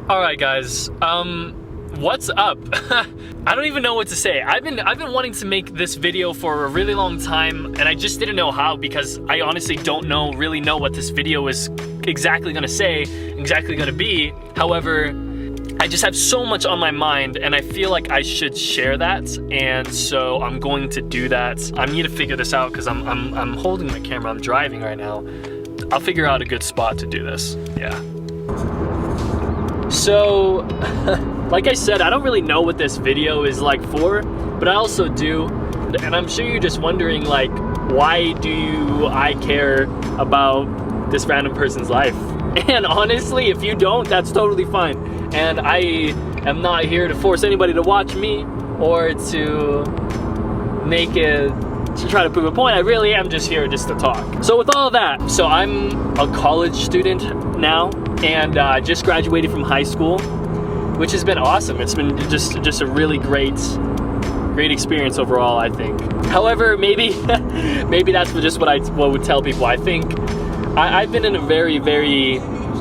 Alright guys, what's up? I don't even know what to say. I've been wanting to make this video for a really long time, and I just didn't know how because I honestly don't really know what this video is exactly gonna say, exactly gonna be. However, I just have so much on my mind and I feel like I should share that, and so I'm going to do that. I need to figure this out because I'm holding my camera, I'm driving right now. I'll figure out a good spot to do this, yeah. So, like I said, I don't really know what this video is like for, but I also do, and I'm sure you're just wondering like, why do I care about this random person's life? And honestly, if you don't, that's totally fine. And I am not here to force anybody to watch me or to make it, to try to prove a point. I really am just here just to talk. So with all that, so I'm a college student now, and just graduated from high school, which has been awesome. It's been just a really great experience overall, I think. However, maybe that's just what would tell people. I think I've been in a very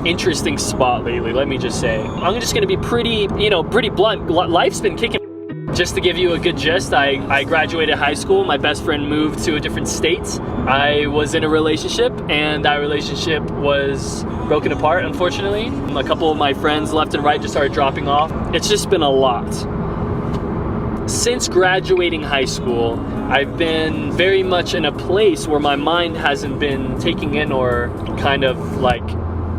interesting spot lately, let me just say. I'm just gonna be pretty blunt. Life's been kicking. Just to give you a good gist, I graduated high school, my best friend moved to a different state. I was in a relationship, and that relationship was broken apart, unfortunately. A couple of my friends left and right just started dropping off. It's just been a lot. Since graduating high school, I've been very much in a place where my mind hasn't been taking in, or kind of like,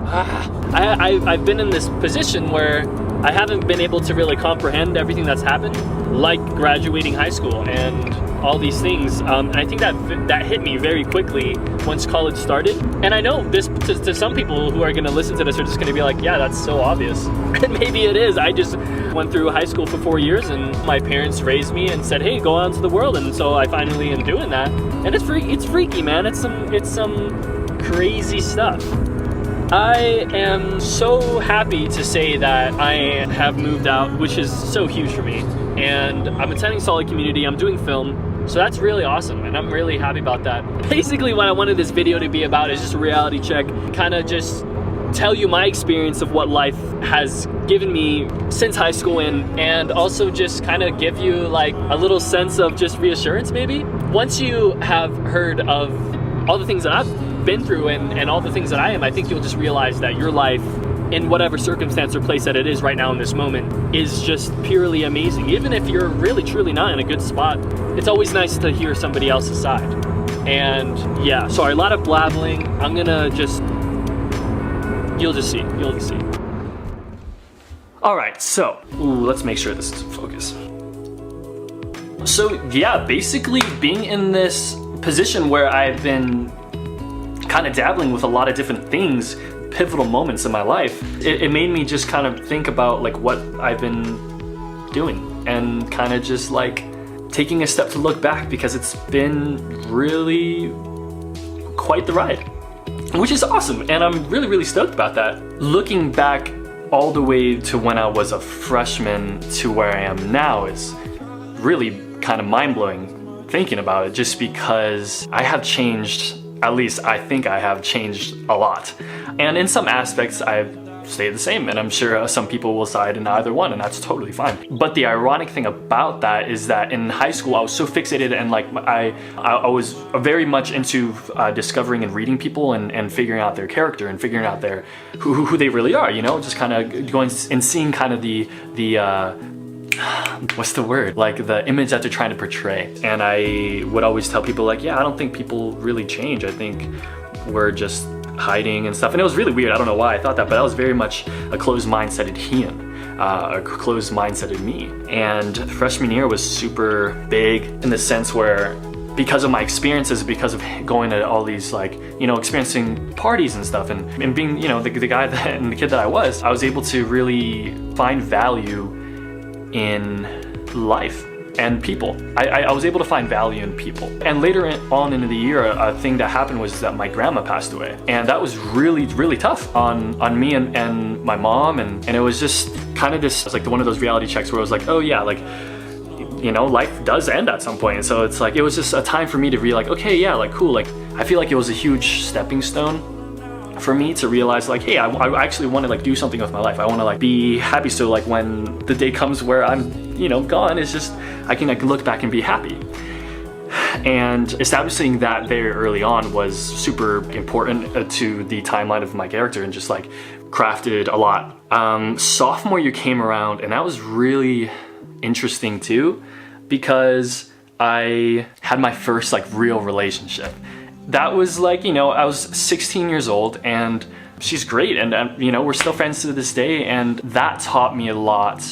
I've been in this position where I haven't been able to really comprehend everything that's happened, like graduating high school and all these things. And I think that hit me very quickly once college started. And I know this, to some people who are gonna listen to this, are just gonna be like, yeah, that's so obvious. And maybe it is. I just went through high school for 4 years, and my parents raised me and said, hey, go out into the world. And so I finally am doing that. And it's freaky, man. It's some crazy stuff. I am so happy to say that I have moved out, which is so huge for me. And I'm attending Solid Community, I'm doing film, so that's really awesome, and I'm really happy about that. Basically, what I wanted this video to be about is just a reality check, kind of just tell you my experience of what life has given me since high school, and also just kind of give you like a little sense of just reassurance maybe. Once you have heard of all the things that I've been through and all the things that I am, I think you'll just realize that your life, in whatever circumstance or place that it is right now in this moment, is just purely amazing. Even if you're really truly not in a good spot, it's always nice to hear somebody else's side. And yeah, sorry, a lot of blabbling. I'm gonna just, you'll just see. All right, so, let's make sure this is focused. So yeah, basically being in this position where I've been kind of dabbling with a lot of different things, pivotal moments in my life, it made me just kind of think about like what I've been doing, and kind of just like taking a step to look back, because it's been really quite the ride, which is awesome, and I'm really stoked about that. Looking back all the way to when I was a freshman to where I am now is really kind of mind-blowing thinking about it, just because I have changed. At least I think I have changed a lot. And in some aspects I've stayed the same, and I'm sure some people will side in either one, and that's totally fine. But the ironic thing about that is that in high school I was so fixated, and like I was very much into discovering and reading people and figuring out their character and figuring out their who they really are, you know, just kind of going and seeing kind of the what's the word? Like the image that they're trying to portray. And I would always tell people like, yeah, I don't think people really change. I think we're just hiding and stuff. And it was really weird. I don't know why I thought that, but I was very much a closed mindseted Ian, a closed mindseted me. And freshman year was super big in the sense where, because of my experiences, because of going to all these like, you know, experiencing parties and stuff, and being, you know, the guy and the kid that I was able to really find value in life and people. I was able to find value in people. And later on in the year, a thing that happened was that my grandma passed away. And that was really tough on me and my mom. And it was just kind of this, like one of those reality checks where I was like, oh yeah, like, you know, life does end at some point. And so it's like, it was just a time for me to be like, okay, yeah, like cool. Like, I feel like it was a huge stepping stone for me to realize like, hey, I actually want to like do something with my life. I want to like be happy. So like when the day comes where I'm, you know, gone, it's just, I can like look back and be happy. And establishing that very early on was super important to the timeline of my character, and just like crafted a lot. Sophomore year came around, and that was really interesting too, because I had my first like real relationship. That was like, you know, I was 16 years old, and she's great, and you know, we're still friends to this day, and that taught me a lot,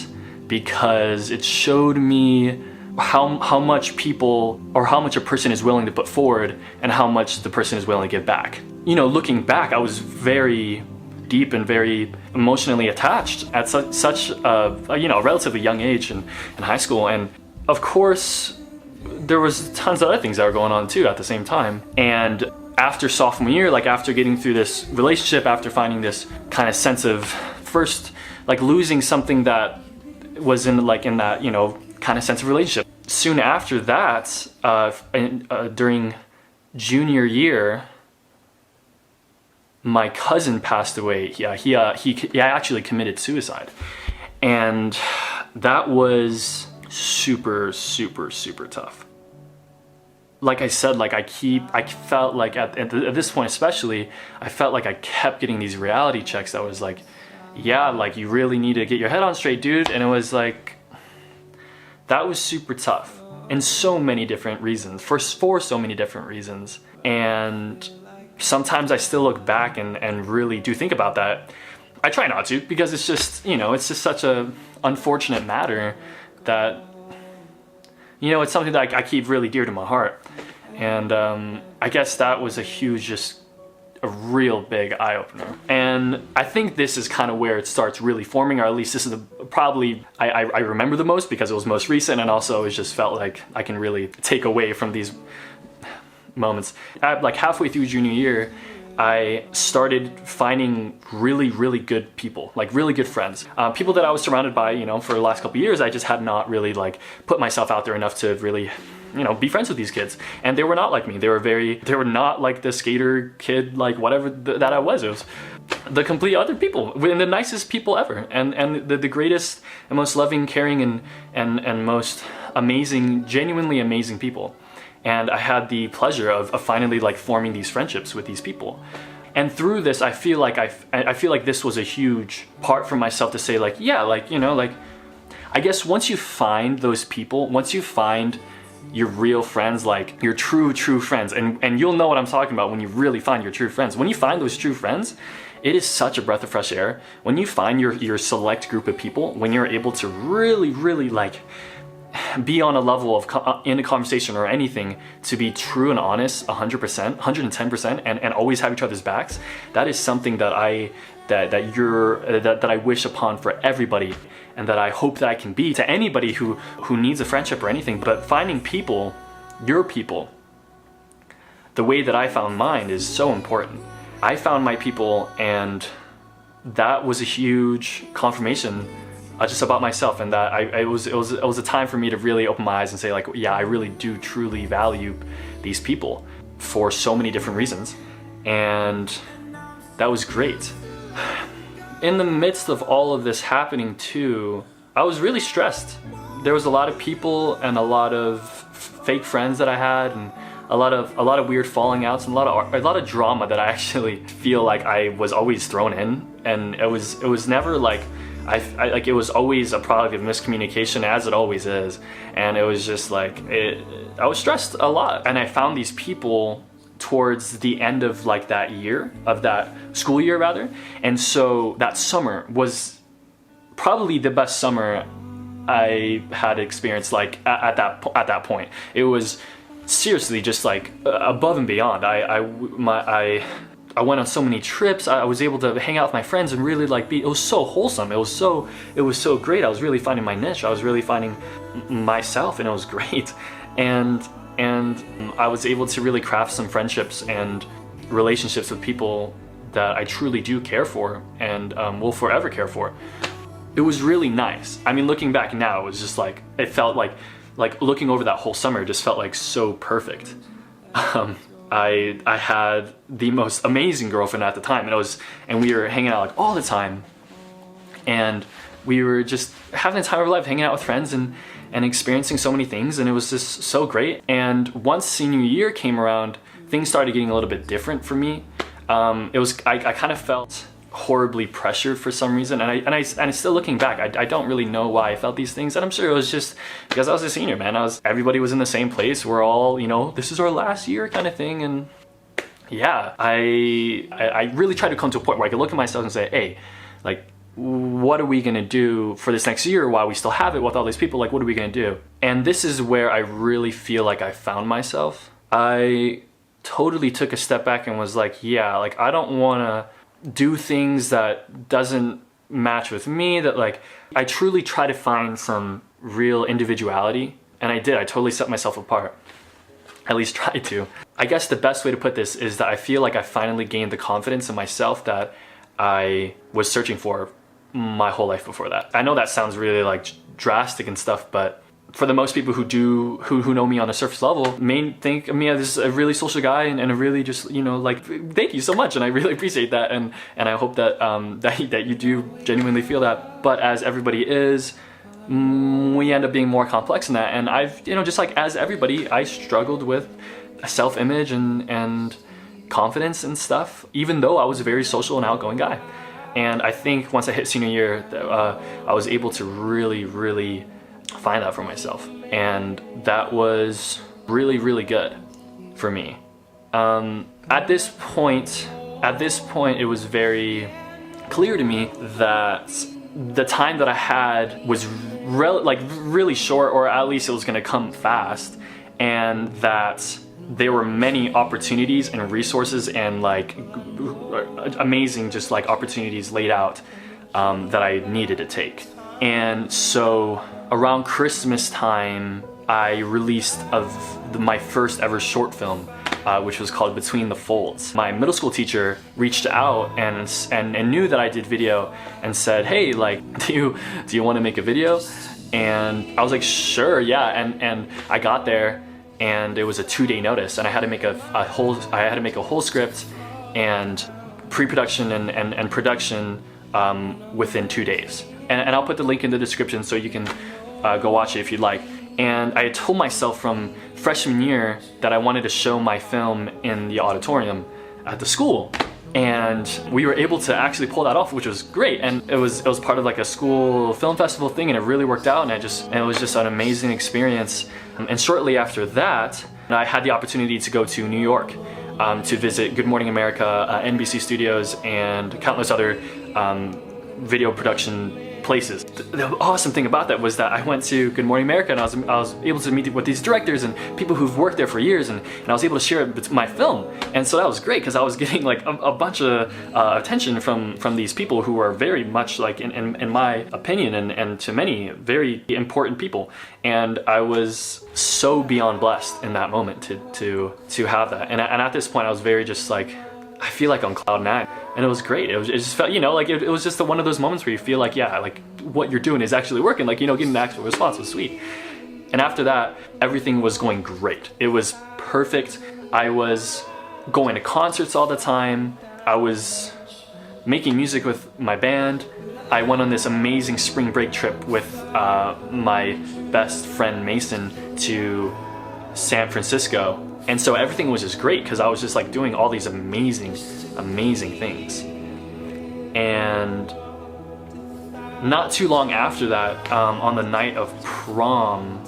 because it showed me how much people, or how much a person is willing to put forward, and how much the person is willing to give back. You know, looking back, I was very deep and very emotionally attached at such a, you know, relatively young age in high school. And of course, there was tons of other things that were going on too at the same time. And after sophomore year, like after getting through this relationship, after finding this kind of sense of first, like losing something that was in that, you know, kind of sense of relationship. Soon after that, during junior year, my cousin passed away. He actually committed suicide, and that was super tough. Like I said, like I felt like at this point especially, I felt like I kept getting these reality checks that was like, yeah, like you really need to get your head on straight, dude. And it was like, that was super tough in so many different reasons, for so many different reasons. And sometimes I still look back and really do think about that. I try not to, because it's just, you know, it's just such a unfortunate matter that, you know, it's something that I keep really dear to my heart. And I guess that was a real big eye-opener. And I think this is kind of where it starts really forming, or at least this is probably I remember the most, because it was most recent, and also it just felt like I can really take away from these moments. Like halfway through junior year, I started finding really good people, like really good friends, people that I was surrounded by, you know, for the last couple of years. I just had not really like put myself out there enough to really, you know, be friends with these kids. And they were not like me. They were not like the skater kid, like whatever that I was. It was the complete other people, and the nicest people ever, and the greatest and most loving, caring, and most amazing, genuinely amazing people. And I had the pleasure of finally like forming these friendships with these people. And through this, I feel like I feel like this was a huge part for myself to say like, yeah, like, you know, like, I guess once you find those people, once you find your real friends, like your true friends, and you'll know what I'm talking about when you really find your true friends. When you find those true friends, it is such a breath of fresh air. When you find your select group of people, when you're able to really like be on a level of in a conversation or anything, to be true and honest 100%, 110%, and always have each other's backs, that is something that I wish upon for everybody, and that I hope that I can be to anybody who needs a friendship or anything. But finding people, your people, the way that I found mine is so important. I found my people, and that was a huge confirmation just about myself, and that it was a time for me to really open my eyes and say like, yeah, I really do truly value these people for so many different reasons. And that was great. In the midst of all of this happening too, I was really stressed. There was a lot of people and a lot of fake friends that I had, and a lot of weird falling outs, and a lot of drama that I actually feel like I was always thrown in. And it was never like, I like, it was always a product of miscommunication, as it always is. And it was just like, I was stressed a lot. And I found these people towards the end of like that year, of that school year rather. And so that summer was probably the best summer I had experienced, like at that point. It was seriously just like above and beyond. I went on so many trips. I was able to hang out with my friends and really like it was so wholesome. It was so great. I was really finding my niche. I was really finding myself, and it was great. And I was able to really craft some friendships and relationships with people that I truly do care for, and will forever care for. It was really nice. I mean, looking back now, it was just like, it felt like looking over that whole summer just felt like so perfect. I had the most amazing girlfriend at the time, and we were hanging out like all the time, and we were just having the time of our life, hanging out with friends and experiencing so many things, and it was just so great. And once senior year came around, things started getting a little bit different for me. I kind of felt horribly pressured for some reason, and still looking back, I don't really know why I felt these things, and I'm sure it was just because I was a senior, man. Everybody was in the same place. We're all, you know, this is our last year kind of thing, and yeah, I really tried to come to a point where I could look at myself and say, hey, like, what are we gonna do for this next year while we still have it with all these people? Like, what are we gonna do? And this is where I really feel like I found myself. I totally took a step back and was like, yeah, like, I don't wanna do things that doesn't match with me, that like, I truly try to find some real individuality, and I did. I totally set myself apart. At least tried to. I guess the best way to put this is that I feel like I finally gained the confidence in myself that I was searching for my whole life before that. I know that sounds really like drastic and stuff, but for the most people who know me on a surface level, may think of me as a really social guy and a really just, you know, like, thank you so much, and I really appreciate that, and I hope that that you do genuinely feel that. But as everybody is, we end up being more complex than that, and I've, you know, just like as everybody, I struggled with self-image and confidence and stuff, even though I was a very social and outgoing guy. And I think once I hit senior year, I was able to really find that for myself, and that was really good for me. At this point, it was very clear to me that the time that I had was really short, or at least it was going to come fast, and that there were many opportunities and resources and like amazing just like opportunities laid out that I needed to take. And so around Christmas time, I released my first ever short film, which was called Between the Folds. My middle school teacher reached out and knew that I did video and said, hey, like, do you want to make a video? And I was like, sure, yeah. And I got there, and it was a 2-day notice, and I had to make a whole script and pre-production and production within 2 days. And I'll put the link in the description so you can go watch it if you'd like. And I had told myself from freshman year that I wanted to show my film in the auditorium at the school. And we were able to actually pull that off, which was great. And it was part of like a school film festival thing, and it really worked out, and it was just an amazing experience. And shortly after that, I had the opportunity to go to New York to visit Good Morning America, NBC Studios, and countless other video production places. The awesome thing about that was that I went to Good Morning America, and I was able to meet with these directors and people who've worked there for years, and I was able to share my film. And so that was great, because I was getting like a bunch of attention from these people who are very much like, in my opinion, and to many, very important people. And I was so beyond blessed in that moment to have that. And at this point, I was very just like, I feel like on cloud 9, and it was great. It just felt, you know, like it was just one of those moments where you feel like, yeah, like what you're doing is actually working. Like, you know, getting the actual response was sweet. And after that, everything was going great. It was perfect. I was going to concerts all the time. I was making music with my band. I went on this amazing spring break trip with my best friend Mason to San Francisco. And so everything was just great, because I was just like doing all these amazing things. And not too long after that, on the night of prom,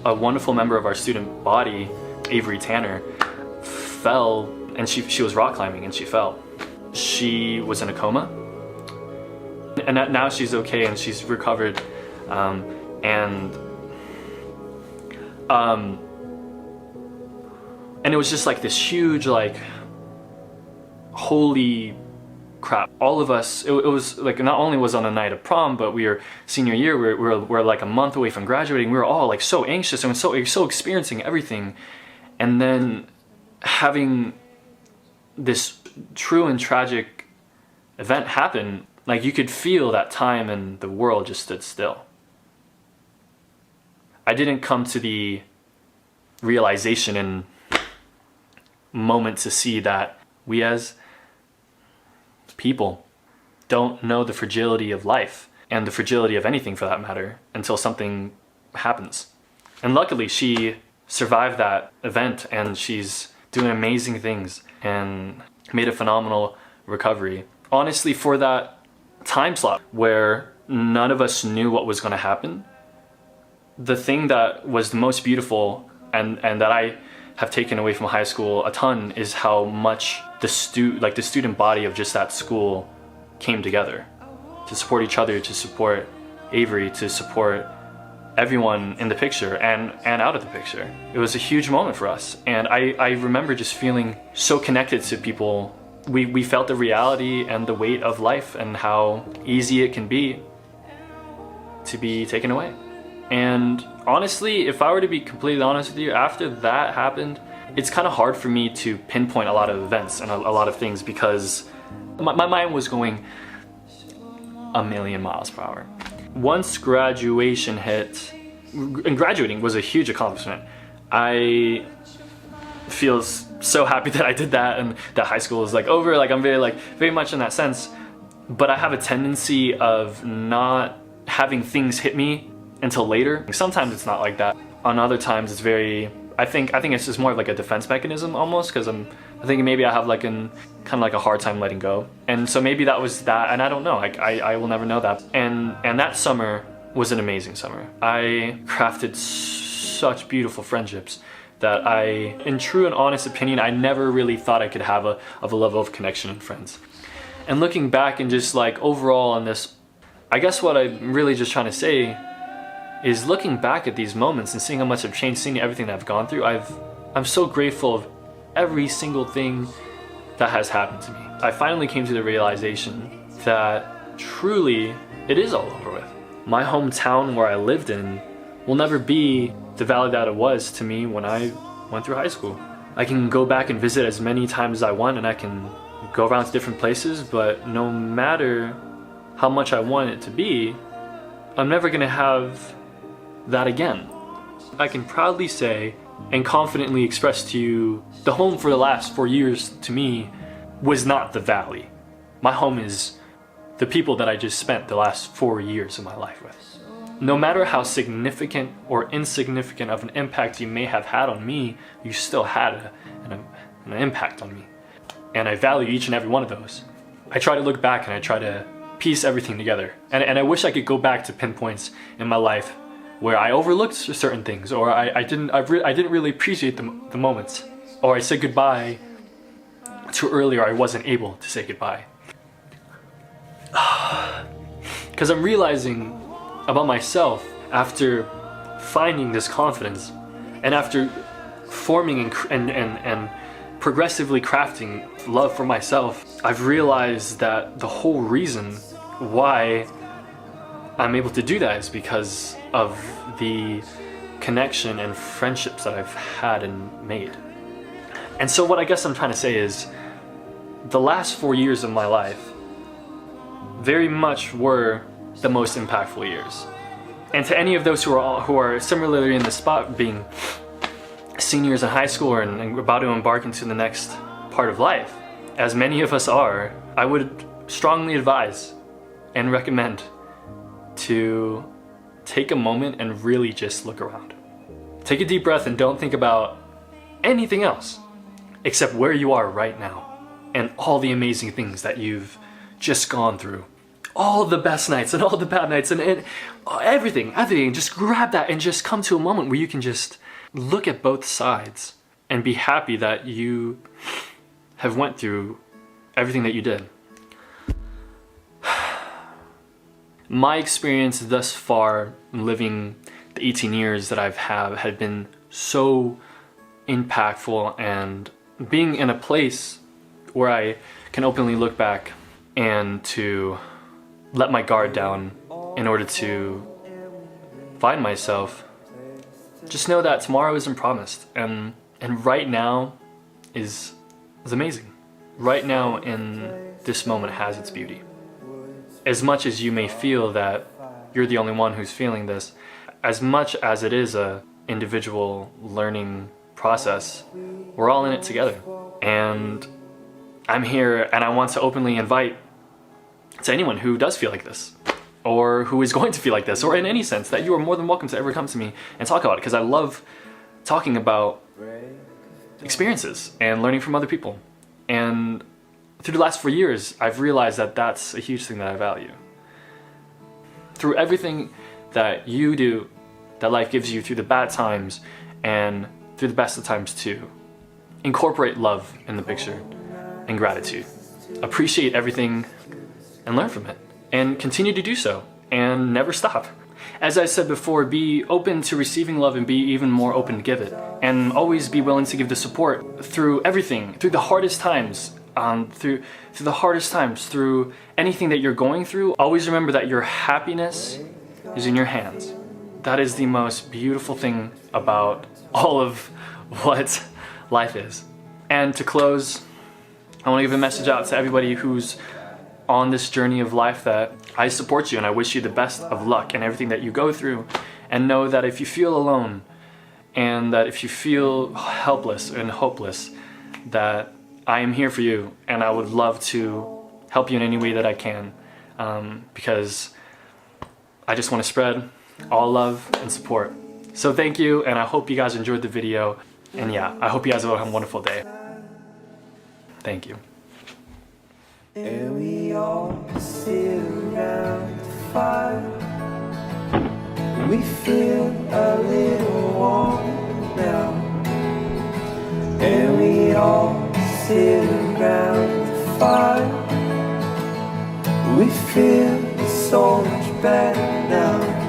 a wonderful member of our student body, Avery Tanner, fell, and she was rock climbing, and she fell. She was in a coma, and now she's okay, and she's recovered, and it was just like this huge, like, holy crap. All of us, it was like, not only was on the night of prom, but we were senior year, we're like a month away from graduating. We were all like so anxious and so experiencing everything. And then having this true and tragic event happen, like you could feel that time and the world just stood still. I didn't come to the realization in moment to see that we as people don't know the fragility of life and the fragility of anything for that matter until something happens. And luckily she survived that event and she's doing amazing things and made a phenomenal recovery. Honestly, for that time slot where none of us knew what was going to happen, the thing that was the most beautiful and that I have taken away from high school a ton is how much the student body of just that school came together to support each other, to support Avery, to support everyone in the picture and out of the picture. It was a huge moment for us, and I remember just feeling so connected to people. We felt the reality and the weight of life and how easy it can be to be taken away. And honestly, if I were to be completely honest with you, after that happened, it's kind of hard for me to pinpoint a lot of events and a lot of things because my mind was going a million miles per hour. Once graduation hit, and graduating was a huge accomplishment. I feel so happy that I did that and that high school is like over. Like I'm very much in that sense. But I have a tendency of not having things hit me until later. Sometimes it's not like that. On other times it's very, I think it's just more of like a defense mechanism almost, because I think maybe I have like kind of like a hard time letting go. And so maybe that was that, and I don't know, like I will never know that. And that summer was an amazing summer. I crafted such beautiful friendships that in true and honest opinion, I never really thought I could have a level of connection and friends. And looking back and just like overall on this, I guess what I'm really just trying to say is looking back at these moments and seeing how much I've changed, seeing everything that I've gone through, I'm so grateful of every single thing that has happened to me. I finally came to the realization that truly it is all over with. My hometown where I lived in will never be the valley that it was to me when I went through high school. I can go back and visit as many times as I want, and I can go around to different places, but no matter how much I want it to be, I'm never gonna have that again. I can proudly say and confidently express to you, the home for the last 4 years to me was not the valley. My home is the people that I just spent the last 4 years of my life with. No matter how significant or insignificant of an impact you may have had on me, you still had an impact on me. And I value each and every one of those. I try to look back and I try to piece everything together. And I wish I could go back to pinpoints in my life where I overlooked certain things, or I didn't really appreciate the moments, or I said goodbye too early, or I wasn't able to say goodbye. Because I'm realizing about myself after finding this confidence and after forming and progressively crafting love for myself, I've realized that the whole reason why I'm able to do that is because of the connection and friendships that I've had and made. And so what I guess I'm trying to say is the last 4 years of my life very much were the most impactful years. And to any of those who are similarly in the spot, being seniors in high school and about to embark into the next part of life, as many of us are, I would strongly advise and recommend to take a moment and really just look around. Take a deep breath and don't think about anything else except where you are right now and all the amazing things that you've just gone through. All the best nights and all the bad nights and everything. Just grab that and just come to a moment where you can just look at both sides and be happy that you have went through everything that you did. My experience thus far living the 18 years that I've had been so impactful, and being in a place where I can openly look back and to let my guard down in order to find myself. Just know that tomorrow isn't promised, and right now is amazing. Right now in this moment has its beauty. As much as you may feel that you're the only one who's feeling this, as much as it is a individual learning process, we're all in it together. And I'm here and I want to openly invite to anyone who does feel like this, or who is going to feel like this, or in any sense, that you are more than welcome to ever come to me and talk about it, because I love talking about experiences and learning from other people. And through the last 4 years, I've realized that that's a huge thing that I value. Through everything that you do, that life gives you, through the bad times and through the best of times too, incorporate love in the picture and gratitude. Appreciate everything and learn from it, and continue to do so and never stop. As I said before, be open to receiving love and be even more open to give it, and always be willing to give the support through everything, through the hardest times, through anything that you're going through. Always remember that your happiness is in your hands. That is the most beautiful thing about all of what life is. And to close, I want to give a message out to everybody who's on this journey of life, that I support you and I wish you the best of luck in everything that you go through. And know that if you feel alone, and that if you feel helpless and hopeless, that I am here for you, and I would love to help you in any way that I can, because I just want to spread all love and support. So thank you, and I hope you guys enjoyed the video, and yeah, I hope you guys will have a wonderful day. Thank you. And we all sit around the fire. We feel a little warm now. And we all sit around the fire. We feel so much better now.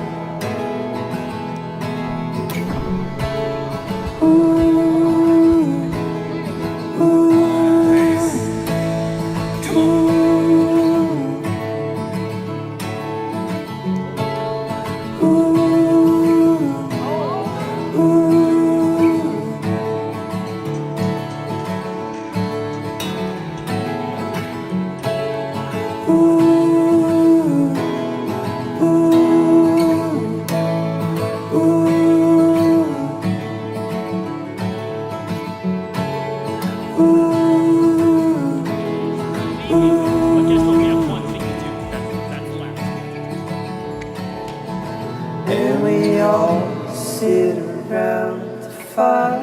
And we all sit around the fire.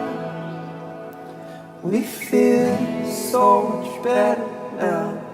We feel so much better now.